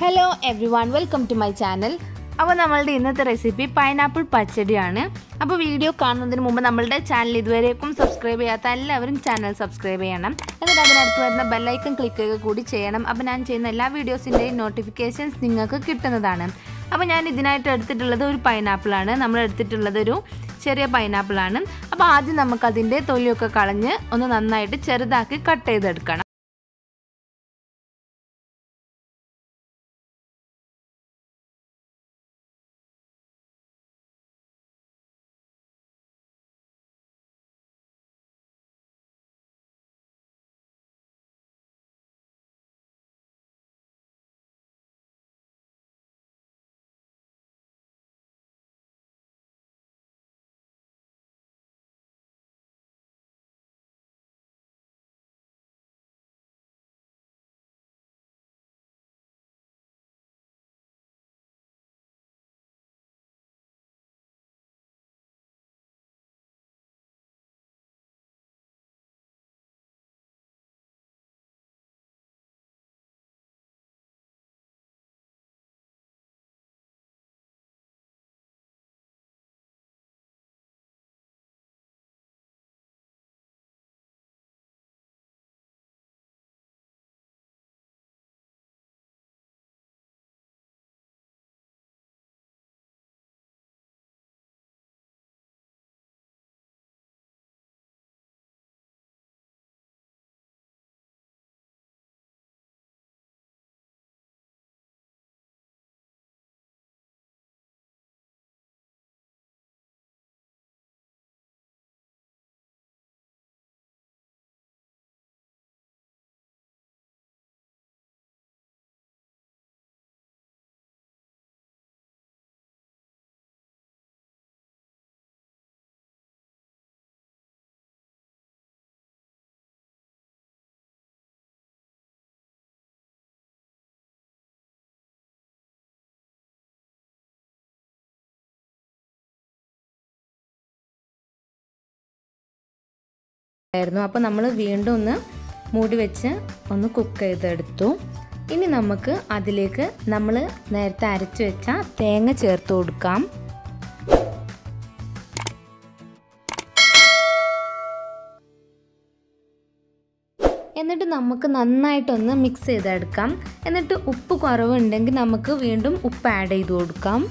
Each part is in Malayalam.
Hello everyone, welcome to my channel. അപ്പോൾ നമ്മളുടെ ഇന്നത്തെ റെസിപ്പി പൈനാപ്പിൾ പച്ചടിയാണ്. അപ്പോൾ വീഡിയോ കാണുന്നതിന് മുമ്പ് നമ്മളുടെ ചാനൽ ഇതുവരേക്കും സബ്സ്ക്രൈബ് ചെയ്യാത്ത എല്ലാവരും ചാനൽ സബ്സ്ക്രൈബ് ചെയ്യണം. എന്നിട്ട് അതിനടുത്ത് വരുന്ന ബെൽ ഐക്കൺ ക്ലിക്ക് ചെയ്യുക കൂടി ചെയ്യണം. അപ്പോൾ ഞാൻ ചെയ്യുന്ന എല്ലാ വീഡിയോസിൻ്റെയും നോട്ടിഫിക്കേഷൻസ് നിങ്ങൾക്ക് കിട്ടുന്നതാണ്. അപ്പോൾ ഞാൻ ഇതിനായിട്ട് എടുത്തിട്ടുള്ളത് ഒരു പൈനാപ്പിളാണ്. നമ്മൾ എടുത്തിട്ടുള്ളത് ഒരു ചെറിയ പൈനാപ്പിളാണ്. അപ്പോൾ ആദ്യം നമുക്കതിൻ്റെ തൊലിയൊക്കെ കളഞ്ഞ് ഒന്ന് നന്നായിട്ട് ചെറുതാക്കി കട്ട് ചെയ്തെടുക്കണം. അപ്പോൾ നമ്മൾ വീണ്ടും ഒന്ന് മൂടി വെച്ച് ഒന്ന് കുക്ക് ചെയ്തെടുത്തു. ഇനി നമുക്ക് അതിലേക്ക് നമ്മൾ നേരത്തെ അരച്ചു വെച്ച തേങ്ങ ചേർത്ത് കൊടുക്കാം. എന്നിട്ട് നമുക്ക് നന്നായിട്ടൊന്ന് മിക്സ് ചെയ്തെടുക്കാം. എന്നിട്ട് ഉപ്പ് കുറവുണ്ടെങ്കിൽ നമുക്ക് വീണ്ടും ഉപ്പ് ആഡ് ചെയ്ത് കൊടുക്കാം.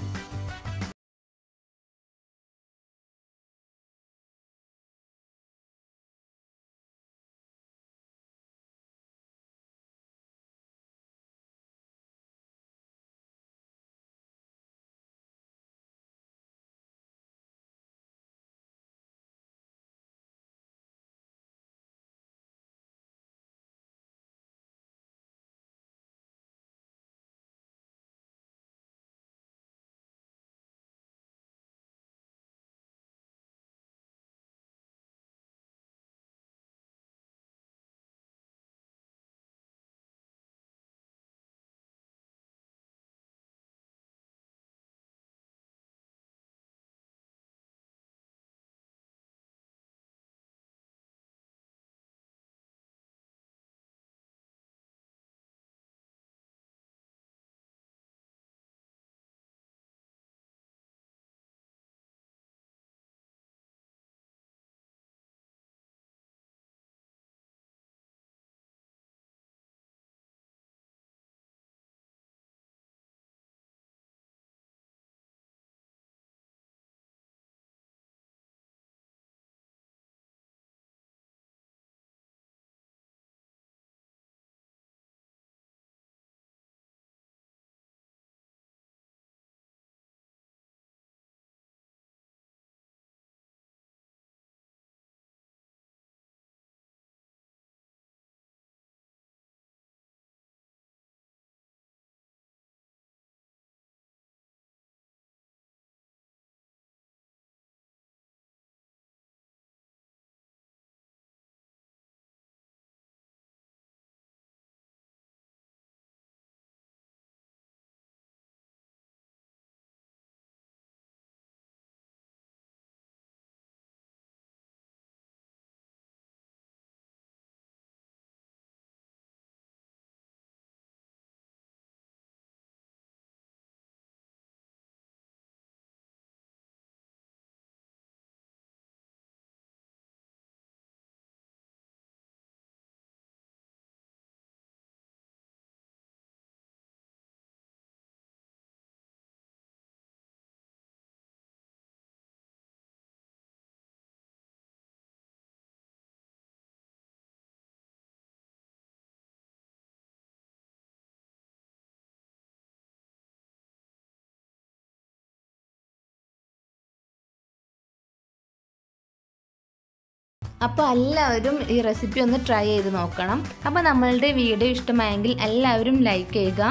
അപ്പോൾ എല്ലാവരും ഈ റെസിപ്പി ഒന്ന് ട്രൈ ചെയ്ത് നോക്കണം. അപ്പോൾ നമ്മളുടെ വീഡിയോ ഇഷ്ടമായെങ്കിൽ എല്ലാവരും ലൈക്ക് ചെയ്യുക,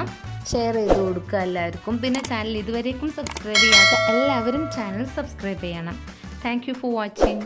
ഷെയർ ചെയ്ത് കൊടുക്കുക എല്ലാവർക്കും. പിന്നെ ചാനൽ ഇതുവരേക്കും സബ്സ്ക്രൈബ് ചെയ്യാത്ത എല്ലാവരും ചാനൽ സബ്സ്ക്രൈബ് ചെയ്യണം. Thank you for watching.